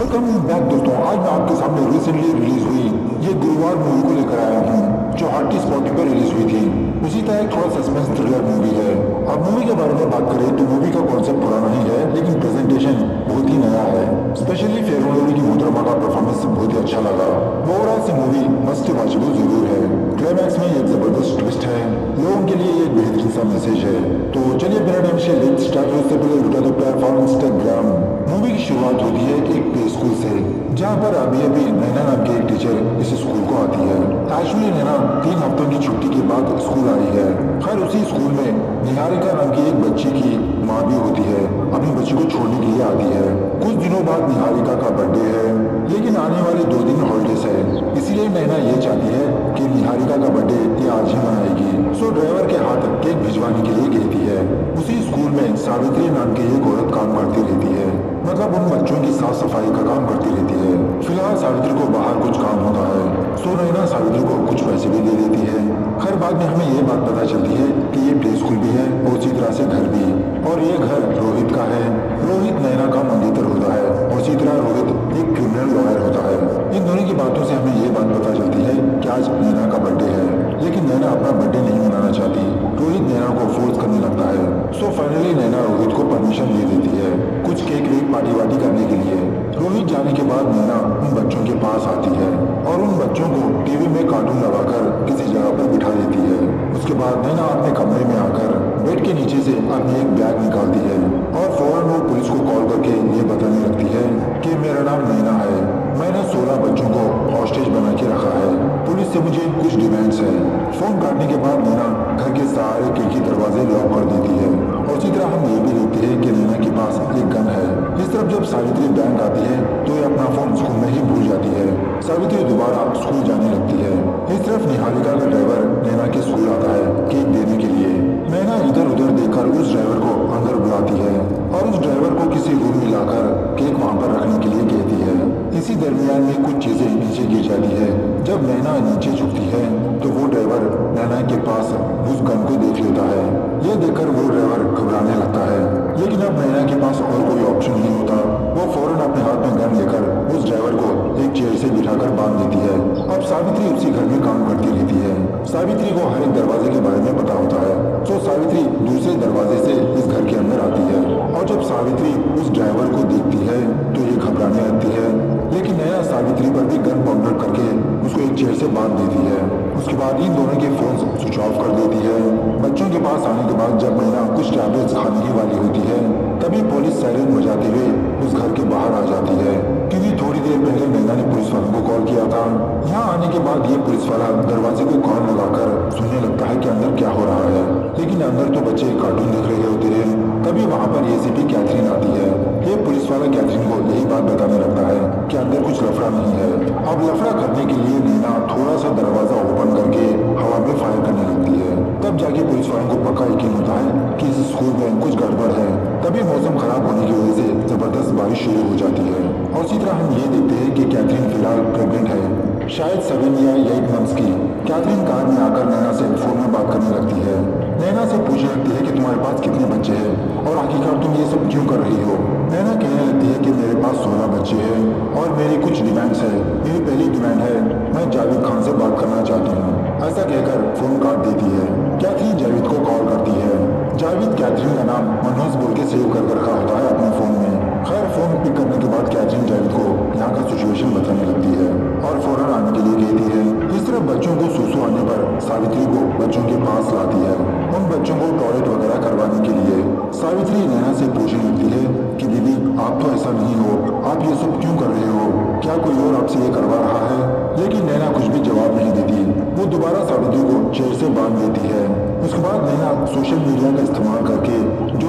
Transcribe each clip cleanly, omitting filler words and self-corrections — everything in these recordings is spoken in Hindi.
वेलकम बैक दोस्तों। आज मैं आपके सामने रिसेंटली रिलीज हुई ये गुरुवार मूवी को लेकर आया हूँ, जो हॉटस्टार स्पॉटी पर रिलीज हुई थी। उसी तरह एक थोड़ा सस्पेंस थ्रिलर मूवी है। अब मूवी के बारे में बात करें तो मूवी का कॉन्सेप्ट पुराना ही है, लेकिन प्रेजेंटेशन बहुत ही नया है। स्पेशली फेयर लवली की मोहतरमा का परफॉर्मेंस बहुत ही अच्छा लगा। ओवरऑल से मूवी मस्ट वॉचेबल जरूर है। क्लाइमैक्स में एक जबरदस्त ट्विस्ट है, लोगों के लिए एक बेहतरीन सा मैसेज है। तो चलिए बिना टाइम से लेट्स स्टार्ट। उससे पहले लुटा दो प्यार फॉर इंस्टाग्राम। मूवी की शुरुआत होती है एक प्ले स्कूल से, जहाँ पर अभी नैना नाम की एक टीचर इस स्कूल को आती है। एक्चुअली नैना 3 हफ्तों की छुट्टी के बाद स्कूल आई है। खैर उसी स्कूल में निहारिका नाम की एक बच्ची की माँ भी होती है, अपनी बच्ची को छोड़ने के लिए आती है। कुछ दिनों बाद निहारिका का बर्थडे है, लेकिन आने वाले 2 दिन हॉलीडेज है, इसीलिए नैना ये चाहती है कि निहारिका का बर्थडे ये आज ही मनाएगी। सो ड्राइवर के हाथ केक भिजवाने के लिए कहती है। उसी स्कूल में सावित्री नाम की एक औरत काम करती रहती है, मतलब उन बच्चों की साफ सफाई का काम करती रहती है। फिलहाल सावित्री को बाहर कुछ काम होता है, सो नैना सावित्री को कुछ पैसे भी दे देती है। खैर बाद में हमें ये बात पता चलती है कि ये प्ले स्कूल भी है और उसी तरह से घर भी, और ये घर रोहित का है। रोहित नैना का मंगेतर होता है और उसी तरह रोहित एक क्रिमिनल लॉयर होता है। इन दोनों की बातों से हमें ये बात पता चलती है कि आज नैना का बर्थडे है, लेकिन नैना अपना बर्थडे नहीं मनाना चाहती। रोहित नैना को फोर्स करने लगता है। सो फाइनली नैना रोहित को परमिशन दे देती है कुछ केक वेक पार्टी वार्टी करने के लिए। रोहित जाने के बाद नैना उन बच्चों के पास आती है और उन बच्चों को टीवी में कार्टून लगाकर किसी जगह पर बिठा देती है। उसके बाद नैना अपने कमरे में आकर बेड के नीचे से अपनी एक बैग निकालती है और फौरन वो पुलिस को कॉल करके ये बताने लगती है कि मेरा नाम नैना है, मैंने 16 बच्चों को हॉस्टेज बना के रखा है, पुलिस से मुझे कुछ डिमांड्स है। फोन काटने के बाद नैना घर के सारे खिड़की दरवाजे लॉक कर देती है और इसी तरह हम ये भी देखते हैं कि नैना के पास एक गन है। इस तरफ जब सावित्री बैंक आती है तो ये अपना फोन स्कूल में ही भूल जाती है। सावित्री दोबारा स्कूल जाने लगती है। इस तरफ निहारिका का ड्राइवर नैना के स्कूल आता है केक देने के लिए। नैना इधर उधर देखकर उस ड्राइवर को अंदर बुलाती है और उस ड्राइवर को किसी रूम में लाकर केक वहाँ पर रखने के लिए कहती है। इसी दरमियान में कुछ चीजें नीचे गिर जाती है। जब नैना नीचे झुकती है तो वो ड्राइवर नैना के पास उस गन को देख लेता है। यह देखकर वो ड्राइवर घबराने लगता है, लेकिन अब नैना के पास और कोई ऑप्शन नहीं होता। वो फौरन अपने हाथ में गन लेकर उस ड्राइवर को एक चेयर से बिठाकर बांध देती है। अब सावित्री उसी घर में काम करती रहती है। सावित्री को हर एक दरवाजे के बारे में पता होता है, तो सावित्री दूसरे दरवाजे से इस घर के अंदर आती है और जब सावित्री उस ड्राइवर को देखती है तो ये घबराने लगती है, लेकिन नैना सावित्री पर भी गन पॉइंट करके उसको एक चेयर से बांध देती है। उसके बाद इन दोनों के फोन स्विच ऑफ कर देती है। बच्चों के पास आने के बाद जब नैना कुछ टैबलेट्स खाने ही वाली होती है, तभी पुलिस सायरन बजाते हुए उस घर के बाहर आ जाती है, क्योंकि थोड़ी देर पहले नैना ने पुलिस वालों को कॉल किया था। यहाँ आने के बाद ये पुलिस वाला दरवाजे को कान लगाकर सुनने लगता है कि अंदर क्या हो रहा है, लेकिन अंदर तो बच्चे कार्टून देख रहे होते हैं। तभी वहाँ पर एसीपी कैथरीन आती है। ये पुलिस वाला कैथरीन को यही बात बताने लगता है कि अंदर कुछ लफड़ा नहीं है। अब लफड़ा करने के लिए नैना थोड़ा सा दरवाजा ओपन करके हवा में फायर करने लगती है। तब जाके पुलिस वालों को पक्का यकीन होता है कि इस स्कूल में कुछ गड़बड़ है। तभी मौसम खराब होने की वजह से जबरदस्त बारिश शुरू हो जाती है और इसी तरह हम ये देखते हैं कि कैथरीन फिलहाल प्रेग्नेंट है, शायद 7 या 8 मंथ्स की। कैथरीन कार में आकर नैना से फोन में बात करने लगती है। नैना से पूछने लगती है कि तुम्हारे पास कितने बच्चे हैं और आखिरकार तुम ये सब क्यों कर रही हो। नैना कहने लगती है कि मेरे पास 16 बच्चे हैं और मेरी कुछ डिमांड्स है। मेरी पहली डिमांड है, मैं जावेद खान से बात करना चाहती हूँ। ऐसा कहकर फोन काट देती है। कैथरीन जावेद को कॉल करती है। जावेद कैथरीन का नाम मनोज बोल के सेव कर रखा होता है अपने फोन में। खैर फोन पिक करने के बाद कैथरीन जावेद को यहाँ का सिचुएशन बताने लगती है और फौरन आने के लिए कहती है। इस तरह बच्चों को सुसु आने पर सावित्री को बच्चों के पास लाती है उन बच्चों को टॉयलेट वगैरह करवाने के लिए। सावित्री नैना से पूछने लगती है कि दीदी आप तो ऐसा नहीं हो, आप ये सब क्यों कर रहे हो, क्या कोई और आपसे ये करवा रहा है। लेकिन नैना कुछ भी जवाब नहीं देती। वो दोबारा सावित्री को चेयर से बांध देती है। उसके बाद नैना सोशल मीडिया का इस्तेमाल करके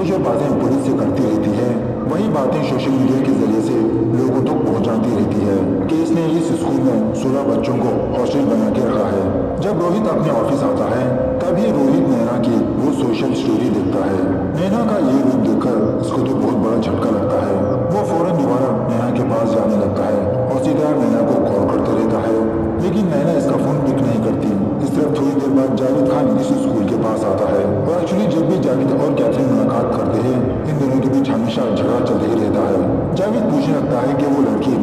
जो बातें पुलिस से करती रहती है, वही बातें सोशल मीडिया के जरिए से लोगों तक पहुंचाती रहती है कि इसने इस स्कूल में 16 बच्चों को हॉस्टेज बना के रखा है। जब रोहित अपने ऑफिस आता है तभी रोहित नैना की वो सोशल स्टोरी देखता है। नैना का ये रूप देखकर उसको तो बहुत बड़ा झटका लगता है। वो फौरन दोबारा नैना के पास जाने लगता है और सीधा नैना को कॉल करते रहता है, लेकिन नैना इसका फोन पिक नहीं करती। इस तरफ थोड़ी देर बाद जावेद खान इस स्कूल के पास आता है और एक्चुअली जब भी जावेद और कैथरीन मुलाकात करते हैं इन दोनों के बीच हमेशा झगड़ा चलते ही रहता है। जावेद पूछने लगता है कि वो लड़की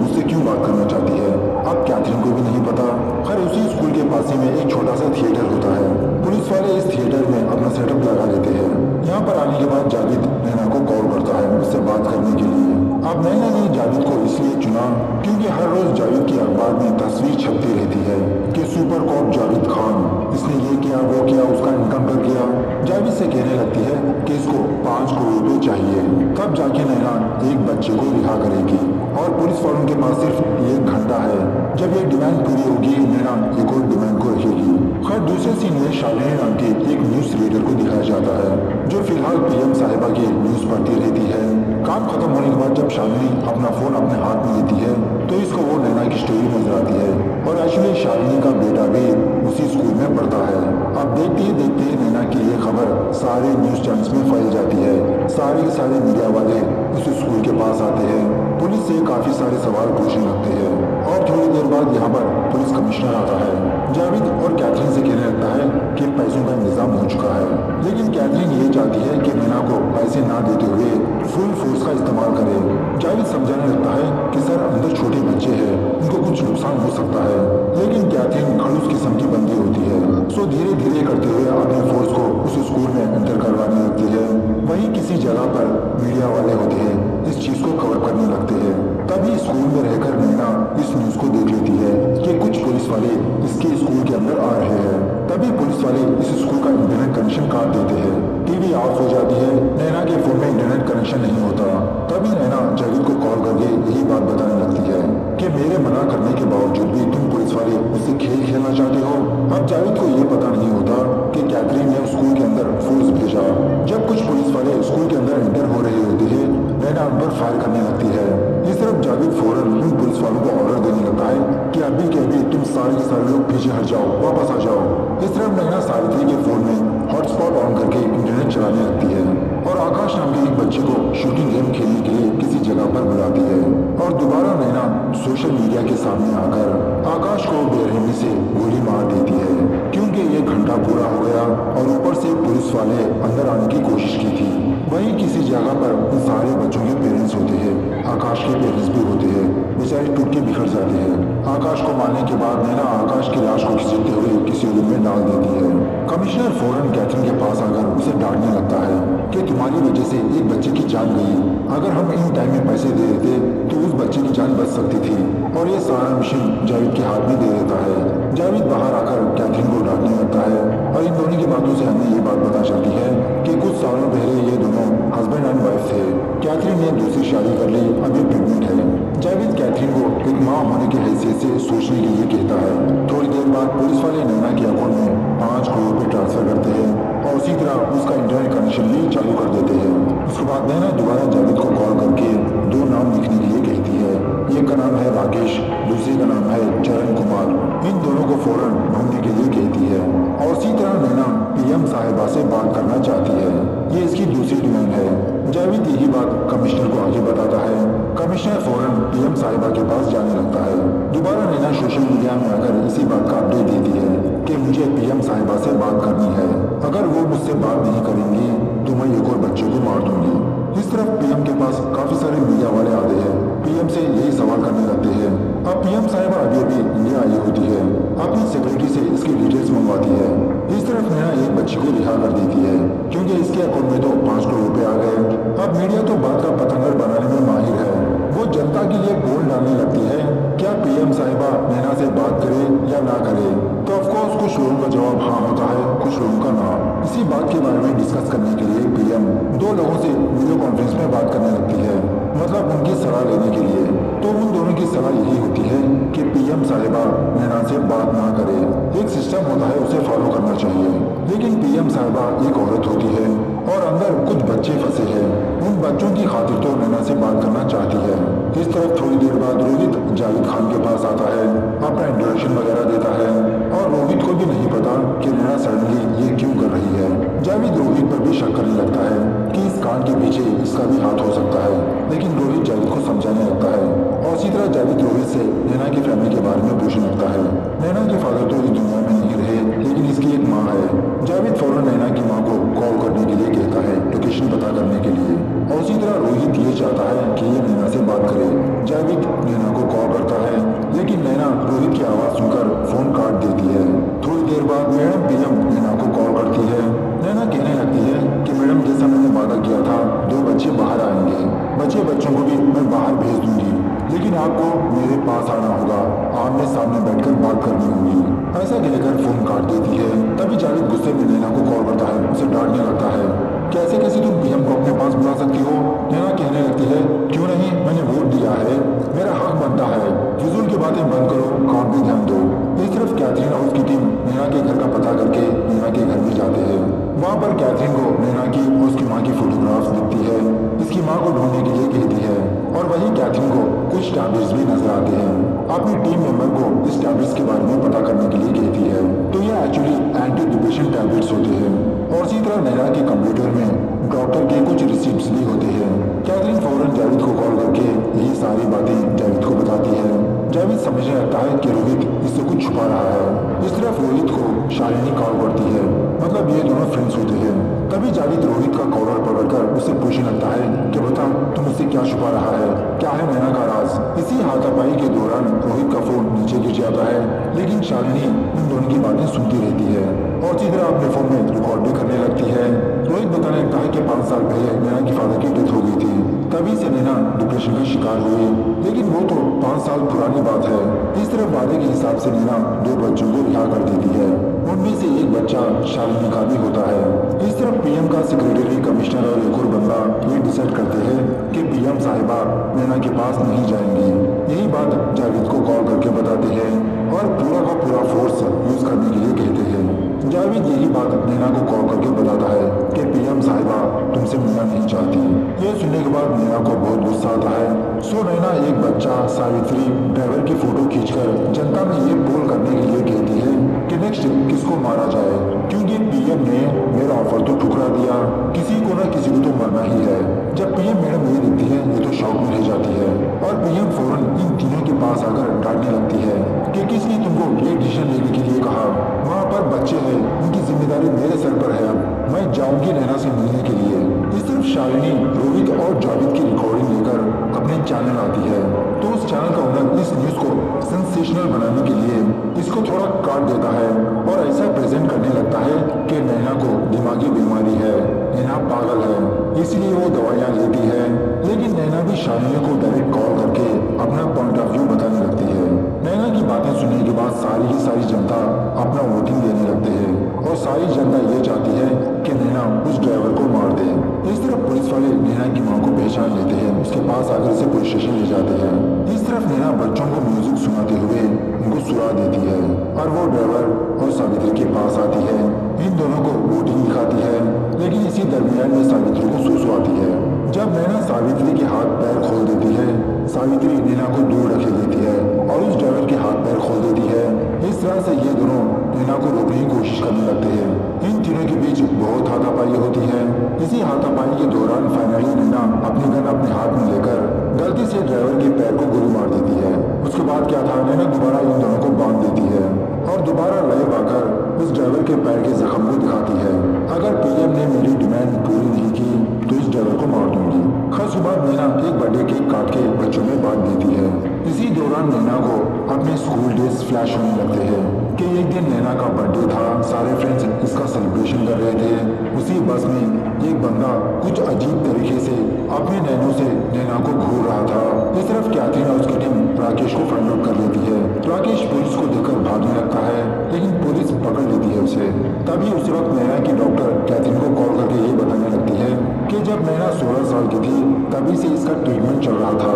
ना, क्योंकि हर रोज जावेद की अखबार में तस्वीर छपती रहती है कि सुपर कॉप जावेद खान, इसने ये किया वो किया, उसका इनकाउंटर किया। जावेद से कहने लगती है कि इसको 5 करोड़ रुपए चाहिए, तब जाके नैना एक बच्चे को रिहा करेगी। और पुलिस वालों के पास सिर्फ 1 घंटा है, जब ये डिमांड पूरी होगी नैना एक और डिमांड को रखेगी। खैर दूसरे सीन में शालिनी नाम के एक न्यूज रीडर को दिखाया जाता है, जो फिलहाल पीएम साहिबा की न्यूज पढ़ती रहती है। काम खत्म होने के बाद जब शालिनी अपना फोन अपने हाथ में लेती है तो इसको वो नैना की स्टोरी नजर आती है, और एक्चुअली शालिनी का बेटा भी उसी स्कूल में पढ़ता है। अब देखते ही देखते नैना की ये खबर सारे न्यूज चैनल्स में फैल जाती है, सारे के सारे मीडिया वाले उस स्कूल के पास आते हैं, पुलिस से काफी सारे सवाल पूछने लगते हैं। और थोड़ी देर बाद यहाँ पर पुलिस कमिश्नर आता है, जावेद और कैथरीन से कहने लगता है कि पैसों का इंतजाम हो चुका है, लेकिन कैथरीन ये चाहती है कि नैना को पैसे ना देते हुए फुल फोर्स का इस्तेमाल करे। जावेद समझाने लगता है कि सर अंदर छोटे बच्चे हैं, उनको कुछ नुकसान हो सकता है, लेकिन कैथरीन खड़ूस किस्म की बंदी होती है, सो धीरे धीरे करते हुए अपने फोर्स को उस स्कूल में एंटर करवाने लगती है। वहीं किसी जगह पर मीडिया वाले होते हैं, इस चीज को कवर करने लगते हैं। तभी स्कूल में रहकर नैना इस न्यूज को देख लेती है कि कुछ पुलिस वाले इसके स्कूल के अंदर आ रहे हैं। तभी पुलिस वाले इस स्कूल का इंटरनेट कनेक्शन काट देते हैं, टीवी ऑफ हो जाती है, नैना के फोन में इंटरनेट कनेक्शन नहीं होता। तभी नैना जावेद को कॉल करके यही बात बताने लगती है कि मेरे मना करने के बावजूद भी तुम पुलिस वाले मुझसे खेल खेलना चाहते हो। अब जावेद को ये पता नहीं होता कि कैथरीन ने स्कूल के अंदर फोर्स भेजा। जब कुछ पुलिस वाले स्कूल के अंदर एंटर हो रहे होते हैं, नैना उन पर फायर करने लगती है। इस तरफ जावेद फौरन उन पुलिस वालों को ऑर्डर देने लगता है कि अभी के अभी तुम सारे के सारे लोग पीछे हट जाओ, वापस आ जाओ। इस तरफ नैना सावित्री के फोन में हॉटस्पॉट ऑन करके इंटरनेट चलाने लगती है, और आकाश नाम के एक बच्चे को शूटिंग गेम खेलने के लिए किसी जगह पर बुलाती है। और दोबारा नैना सोशल मीडिया के सामने आकर आकाश को बेरहमी से गोली मार देती है, क्योंकि ये घंटा पूरा हो गया और ऊपर से पुलिस वाले अंदर आने की कोशिश की थी। वहीं किसी जगह पर उन सारे बच्चों के पेरेंट्स होते हैं, आकाश के पेरेंट्स भी होते हैं, बेचारे टूट के बिखर जाते हैं। आकाश को मारने के बाद नैना आकाश की लाश को खींचते हुए किसी रूम में डाल देती है। कमिश्नर फौरन कैथरीन के पास आकर उसे डांटने लगता है कि तुम्हारी वजह से एक बच्चे की जान गई, अगर हम इन टाइम में पैसे दे देते तो उस बच्चे की जान बच सकती थी। और ये सारा मिशन जावेद के हाथ में दे देता है। जावेद बाहर आकर कैथरीन को डांटने लगता है, और इन दोनों की बातों से हमें ये बात पता चलती है कि कुछ सालों पहले ये दोनों हस्बैंड एंड वाइफ थे। कैथरीन ने दूसरी शादी कर ली, अभी प्रेग्नेंट है। जावेद कैथरीन को एक माँ होने की हैसियत से सोचने के लिए कहता है। थोड़ी देर बाद पुलिस वाले नैना के अकाउंट में 5 करोड़ रुपए ट्रांसफर करते हैं, और उसी तरह उसका इंटरनेट कनेक्शन भी चालू कर देते हैं। उसके बाद नैना दोबारा जावेद को कॉल करके 2 नाम लिखने के लिए कहती है। एक का नाम है राकेश, दूसरे का नाम है चरण कुमार। इन दोनों को फौरन ढूंढने के लिए कहती है, और उसी तरह नैना पीएम साहिबा से बात करना चाहती है। ये इसकी दूसरी डिमांड है। जावेद यही बात कमिश्नर को आगे बताता है। कमिश्नर फौरन पीएम साहिबा के पास जाने लगता है। दोबारा नैना सोशल मीडिया में आकर इसी बात का अपडेट देती है कि मुझे पीएम साहिबा से बात करनी है, अगर वो मुझसे बात नहीं करेंगी तो मैं एक और बच्चे को मार दूंगी। इस तरफ पीएम के पास काफी सारे मीडिया वाले आते हैं, पीएम से यही सवाल करने लगते हैं। अब पीएम साहिबा अभी अभी इंडिया आई होती है, अपनी सेक्रेटरी से इसकी डिटेल्स मंगवाती है। इस तरफ नैना एक बच्ची को रिहा कर देती है, क्योंकि इसके अकाउंट में तो 5 करोड़ रुपए आ गए। अब मीडिया तो बात का पतंगर बनाने में माहिर है, वो जनता के लिए पोल डालने लगती है, क्या पीएम साहिबा नैना से बात करे या ना करे। तो ऑफकोर्स कुछ लोगों का जवाब हाँ होता है, कुछ लोगों का ना। इसी बात के बारे में डिस्कस करने के लिए पीएम 2 लोगों से वीडियो कॉन्फ्रेंस में बात करने लगती है, मतलब उनकी सलाह लेने के लिए। तो उन दोनों की सलाह यही होती है कि पीएम साहिबा नैना से बात ना करे, एक सिस्टम होता है उसे फॉलो करना चाहिए। लेकिन पीएम साहिबा एक औरत होती है और अंदर कुछ बच्चे फंसे हैं, उन बच्चों की खातिर तो नैना से बात करना चाहती है। इस तरफ थोड़ी देर बाद रोहित जावेद खान के पास आता है, अपना इंट्रोडक्शन वगैरह देता है, और रोहित को भी नहीं पता कि नैना सडनली ये क्यों कर रही है। जावेद रोहित पर भी शक करने लगता है कि इस कांड के पीछे इसका भी हाथ हो सकता है, लेकिन रोहित जावेद को समझाने लगता है। और इसी तरह जावेद रोहित से नैना की फैमिली के बारे में पूछने लगता है। नैना के फादर तो इस दुनिया में नहीं रहे, लेकिन इसकी एक माँ है। जावेद फौरन नैना की माँ को कॉल करने के लिए कहता है, लोकेशन पता करने के लिए। और उसी तरह रोहित ये चाहता है कि ये नैना से बात करे। जावेद नैना को कॉल करता है, लेकिन नैना रोहित की आवाज सुनकर फोन काट देती है। थोड़ी देर बाद मैडम पीएम नैना को कॉल करती है। नैना कहने लगती है कि मैडम जैसा मैंने वादा किया था 2 बच्चे बाहर आएंगे, बच्चों को भी मैं बाहर भेज दूंगी, लेकिन आपको मेरे पास आना होगा, आमने सामने बैठकर बात करनी होगी। ऐसा कहकर फोन काट देती है। तभी जावेद गुस्से में नैना को कॉल करता है, उसे डांटने लगता है। कैसे कैसे तुम पीएम को अपने पास बुला सकती हो? नैना कहने लगती है, क्यों नहीं, मैंने वोट दिया है, मेरा हक बनता है। फिजूल की बातें बंद करो, काम पे ध्यान दो। इस तरफ कैथरीन और उसकी टीम नैना के घर का पता करके नैना के घर में जाते हैं। वहाँ पर कैथरीन को नैना की और उसकी माँ की फोटोग्राफ्स दिखती है। इसकी माँ को ढूंढने के लिए कहती है और वही कैथरीन को कुछ टैबलेट्स भी नजर आते हैं। अपनी टीम मेंबर को इस टैबलेट्स के बारे में पता करने के लिए कहती है, तो ये एक्चुअली एंटी डिप्रेशन टैबलेट्स होते हैं। और इसी तरह नैना के कंप्यूटर में डॉक्टर के कुछ रिसिप्ट्स भी होते हैं। कैथरीन फौरन जावेद को कॉल करके यही सारी बातें जावेद को बताती है। जावेद समझने लगता है कि रोहित इससे कुछ छुपा रहा है। इस तरफ रोहित को शालिनी कॉल करती है, मतलब ये दोनों फ्रेंड्स होते हैं। तभी जावेद रोहित का कॉलर पकड़कर उससे पूछने लगता है कि बता, तुम उससे क्या छुपा रहा है, क्या है नैना का राज। इसी हाथापाई के दौरान रोहित का फोन नीचे गिर जाता है, लेकिन शालिनी इन दोनों की बातें सुनती रहती है और इसी तरह अपने फोन में रिकॉर्ड भी करने लगती है। रोहित बताने लगता है कि 5 साल पहले नैना की फादर की डेथ हो गई थी, तभी से नैना डिप्रेशन का शिकार हुई, लेकिन वो तो 5 साल पुरानी बात है। इस तरह वादे के हिसाब से नैना 2 बच्चों को रिहा कर देती है, उनमें से एक बच्चा शालिनी का भी होता है। इस तरह पीएम का सेक्रेटरी, कमिश्नर और एक और बंदा ये डिसाइड करते हैं कि पीएम साहिबा नैना के पास नहीं जाएंगी। यही बात जावेद को कॉल करके बताते हैं और पूरा का पूरा फोर्स यूज करने के लिए कहते हैं। जावेद यही बात नैना को कॉल करके बताता है कि पीएम साहिबा तुमसे मिलना नहीं चाहती। यह सुनने के बाद नैना को बहुत गुस्सा आता है। सो नैना एक बच्चा सावित्री ड्राइवर की फोटो खींचकर जनता में ये पोल करने के लिए कहती है कि नेक्स्ट किसको मारा जाए, क्योंकि पीएम ने मेरा ऑफर तो ठुकरा दिया, किसी को ना किसी को तो मरना ही है। जब पीएम मैडम ये देखती है ये तो शॉक में रह जाती है और पीएम फौरन इन तीनों के पास आकर डांटने लगती है कि किसने तुमको ये डिसीजन लेने के लिए कहा, वहाँ पर बच्चे हैं, उनकी जिम्मेदारी मेरे सर पर है। अब मैं जाऊंगी नैना से मिलने के लिए। इस तरफ शालिनी रोहित और जावेद की रिकॉर्डिंग लेकर अपने चैनल आती है, तो उस चैनल का ओनर इस न्यूज को सेंसेशनल बनाने के लिए इसको थोड़ा काट देता है और ऐसा प्रेजेंट करने लगता है कि नैना को दिमागी बीमारी है, नैना पागल है, इसलिए वो दवाइयाँ लेती है। लेकिन नैना भी शालिनी को डायरेक्ट कॉल करके अपना पॉइंट ऑफ व्यू बताने लगती है। नैना की बातें सुनने के बाद सारी की सारी जनता अपना वोटिंग देने लगते हैं और सारी जनता ये चाहती है कि नैना उस ड्राइवर को मार दे। इस तरफ पुलिस वाले नैना की मां को पहचान लेते हैं, उसके पास आकर उसे पुलिस स्टेशन ले जाते हैं। इस तरफ नैना बच्चों को म्यूजिक सुनाते हुए उनको सुला देती है और वो ड्राइवर और सावित्री के पास आती है। इन दोनों को वोटिंग दिखाती है, लेकिन इसी दरमियान में सावित्री को सुसु आती है। जब नैना सावित्री के हाथ पैर खोल देती है, सावित्री नैना को दूर रखे देती है और उस ड्राइवर के हाथ पैर खोल देती है। इस तरह से ये दोनों नैना को रोकने की कोशिश करने लगते हैं। इन तीनों के बीच बहुत हाथापाई होती है। इसी हाथापाई के दौरान फाइनली नैना अपनी गन अपने हाथ में लेकर गलती से ड्राइवर के पैर को गोली मार देती है। उसके बाद क्या था, नैना दोबारा इन दोनों को बांध देती है और दोबारा लाइव आकर उस ड्राइवर के पैर के जख्म को दिखाती है। अगर पीएम ने मेरी डिमांड पूरी नहीं की तो इस ड्राइवर को मार दूंगी। खास बात नैना एक बर्थडे केक काट के बच्चों में बांट देती है। इसी दौरान नैना को अपने स्कूल डेज फ्लैश होने लगते हैं कि एक दिन नैना का बर्थडे था, सारे फ्रेंड्स इसका सेलिब्रेशन कर रहे थे। उसी बस में एक बंदा कुछ अजीब तरीके से अपने नैनों से नैना को घूर रहा था। इस तरफ कैथरीन और उसकी टीम राकेश को फाइंड आउट कर लेती है। राकेश पुलिस को देखकर भागने लगता है, लेकिन पुलिस पकड़ लेती है उसे। तभी उसी वक्त नैना की डॉक्टर कैथरीन को कॉल करके ये बताने लगती है कि जब नैना 16 साल की थी तभी से इसका ट्रीटमेंट चल रहा था।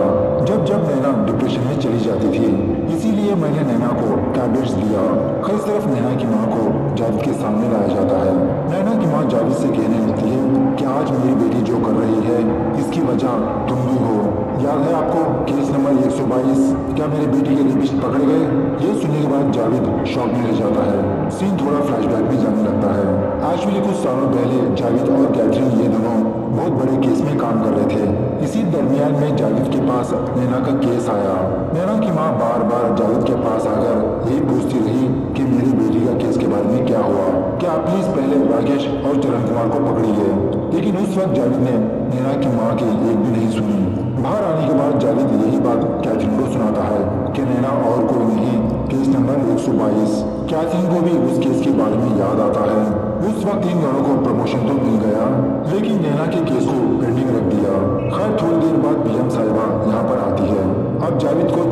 जब नैना डिप्रेशन में चली जाती थी, इसीलिए मैंने नैना को टैबलेट्स दिया। इस तरफ नैना की माँ को जावेद के सामने लाया जाता है। नैना की माँ जावेद से कहने लगती है कि आज मेरी बेटी जो कर रही है इसकी वजह तुम भी हो। याद है आपको केस नंबर 122, क्या मेरी बेटी के रेपिस्ट पकड़े गए? ये सुनने के बाद जावेद शॉक में रह जाता है। सीन थोड़ा फ्लैशबैक भी जाने लगता है। एक्चुअली कुछ सालों पहले जावेद और कैथरीन ये दोनों बहुत बड़े केस में काम कर रहे थे। इसी दरमियान में जावेद के पास नैना का केस आया। नैना की माँ बार बार जावेद के पास आकर यही पूछती रही कि मेरी बेटी का केस के बारे में क्या हुआ, क्या आप प्लीज पहले राकेश और चरण कुमार को पकड़िए। लेकिन उस वक्त जावेद ने नैना की माँ की एक भी नहीं सुनी। बाहर आने के बाद जावेद यही बात कैथरीन को सुनाता है कि नैना और कोई नहीं, केस नंबर 122। कैथरीन को भी उस केस के बारे में याद आता है। उस वक्त इन दोनों को प्रमोशन तो मिल गया, लेकिन नैना के केस को पेंडिंग रख दिया। खैर थोड़ी देर बाद पीएम साहिबा यहाँ पर आती है। अब जावेद को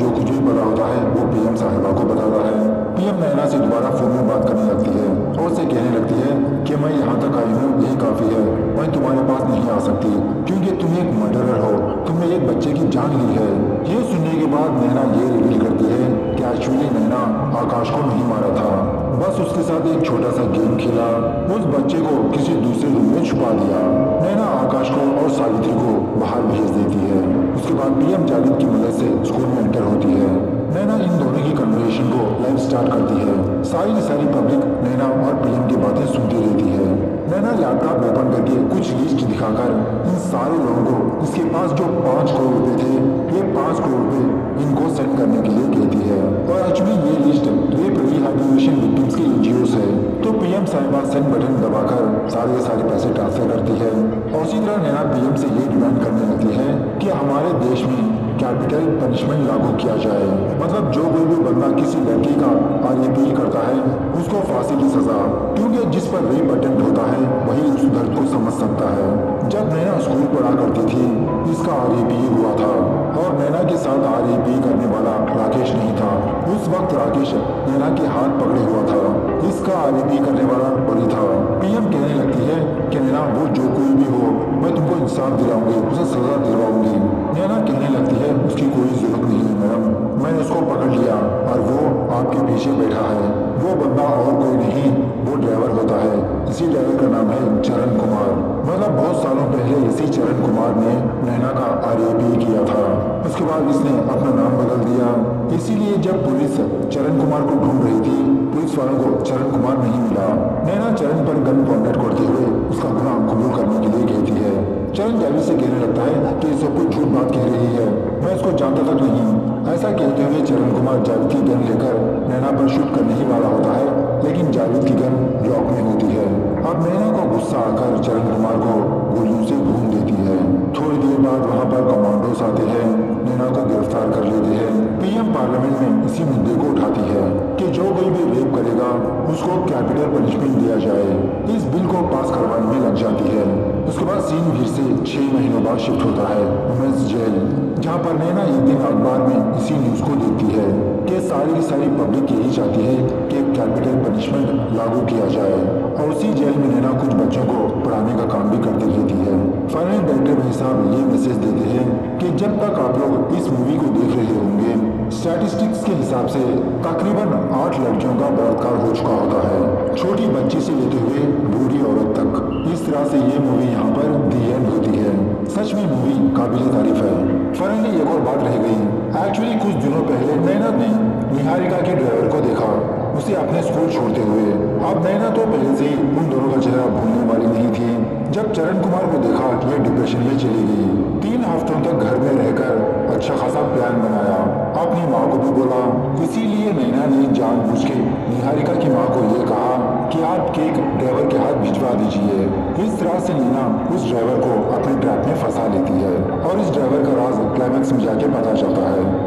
बाद नैना ये रिवील करती है कि एक्चुअली नैना आकाश को नहीं मारा था, बस उसके साथ एक छोटा सा गेम खेला, उस बच्चे को किसी दूसरे रूम में छुपा दिया। नैना आकाश को और सावित्री को बाहर भेज देती है। उसके बाद पीएम जावेद की मदद से स्कूल में एंटर होती है। नैना इन दोनों की कन्वर्सेशन को लाइव स्टार्ट करती है। सारी पब्लिक नैना और पीएम की बातें सुनती रहती है। नैना लैपटॉप ओपन करके कुछ लिस्ट दिखाकर इन सारे लोगों को इसके पास जो 5 करोड़ रुपए थे, ये 5 करोड़ रुपए इनको सेंड करने के लिए कहती है। और एक्चुअली ये लिस्ट रेप रिहैबिलिटेशन विक्टिम्स के एनजीओस है। तो पीएम साहिबा सेंड बटन दबाकर सारे पैसे ट्रांसफर करती है। और उसी तरह नैना पीएम से ये डिमांड करने लगती है कि हमारे देश में कैपिटल पनिशमेंट लागू किया जाए, मतलब जो कोई भी बंदा किसी लड़की का आरएपी करता है उसको फांसी की सजा, क्योंकि जिस पर रेप अटेम्प्ट होता है वही उस दर्द को समझ सकता है। जब नैना स्कूल पढ़ा करती थी इसका आरएपी हुआ था और नैना के साथ आरएपी करने वाला राकेश नहीं था। उस वक्त राकेश नैना के हाथ पकड़े हुआ था, इसका आरएपी करने वाला बड़ी था। पीएम कहने लगती है कि नैना वो जो कोई भी हो मैं तुमको इंसाफ दिलाऊंगी, उसे सजा दिलवाऊंगी। नैना कहने लगती है उसकी कोई जरूरत नहीं है मैडम, मैंने उसको पकड़ लिया और वो आपके पीछे बैठा है। वो बंदा और कोई नहीं, वो ड्राइवर होता है। इसी ड्राइवर का नाम है चरण कुमार। मतलब बहुत सालों पहले इसी चरण कुमार ने नैना का आरएपी किया था। उसके बाद इसने अपना नाम बदल दिया। इसीलिए जब पुलिस चरण कुमार को ढूंढ रही थी पुलिस वालों को चरण कुमार नहीं मिला। नैना चरण पर गन पॉइंट करते हुए उसका गुनाह कबूल करने के लिए कहती है। चरण जावेद से कहने लगता है कि ये सब कुछ झूठ बात कह रही है, मैं इसको जानता तक नहीं। ऐसा कहते हुए चरण कुमार जावेद की गन लेकर नैना पर शूट करने ही वाला होता है, लेकिन जावेद की गन लॉक में होती है। अब नैना को गुस्सा आकर चरण कुमार को गोलियों से भून देती है। थोड़ी देर बाद वहाँ पर कमांडोस आते हैं, नैना को गिरफ्तार कर लेते हैं। पीएम पार्लियामेंट में इसी मुद्दे को उठाती है कि जो कोई भी रेप करेगा उसको कैपिटल पनिशमेंट दिया जाए। इस बिल को पास करवाने में लग जाती है। उसके बाद सीन फिर से 6 महीनों बाद शिफ्ट होता है वुमेन्स जेल, जहाँ पर नैना एक दिन अखबार में इसी न्यूज को देखती है कि सारी पब्लिक यही चाहती है कि कैपिटल पनिशमेंट लागू किया जाए। और उसी जेल में नैना कुछ बच्चों को पढ़ाने का काम भी करती रहती है। फाइनली डायरेक्टर भाई साहब ये मैसेज देते हैं कि जब तक आप लोग इस मूवी को देख रहे होंगे स्टैटिस्टिक्स के हिसाब से तकरीबन 8 लड़कियों का बलात्कार हो चुका होता है, छोटी बच्ची से लेते हुए बूढ़ी औरत तक। इस तरह से ये मूवी यहाँ पर दी एंड होती है। सच में मूवी काबिल तारीफ है। फाइनली एक और बात रह गई। एक्चुअली कुछ दिनों पहले नैना ने निहारिका के ड्राइवर को देखा उसे अपने स्कूल छोड़ते हुए। अब नैना तो पहले से ही उन दोनों का चेहरा भूलने वाली नहीं थी। जब चरण कुमार को देखा ये डिप्रेशन में चली गई। 3 हफ्तों तक घर में रहकर अच्छा खासा प्लान बनाया, अपनी माँ को भी बोला। इसीलिए नैना ने जानबूझ के निहारिका की माँ को ये कहा कि आप केक ड्राइवर के हाथ भिजवा दीजिए। इस तरह से नैना उस ड्राइवर को अपने ट्रैप में फंसा लेती है और इस ड्राइवर का राज क्लाइमैक्स में जाके पता चलता है।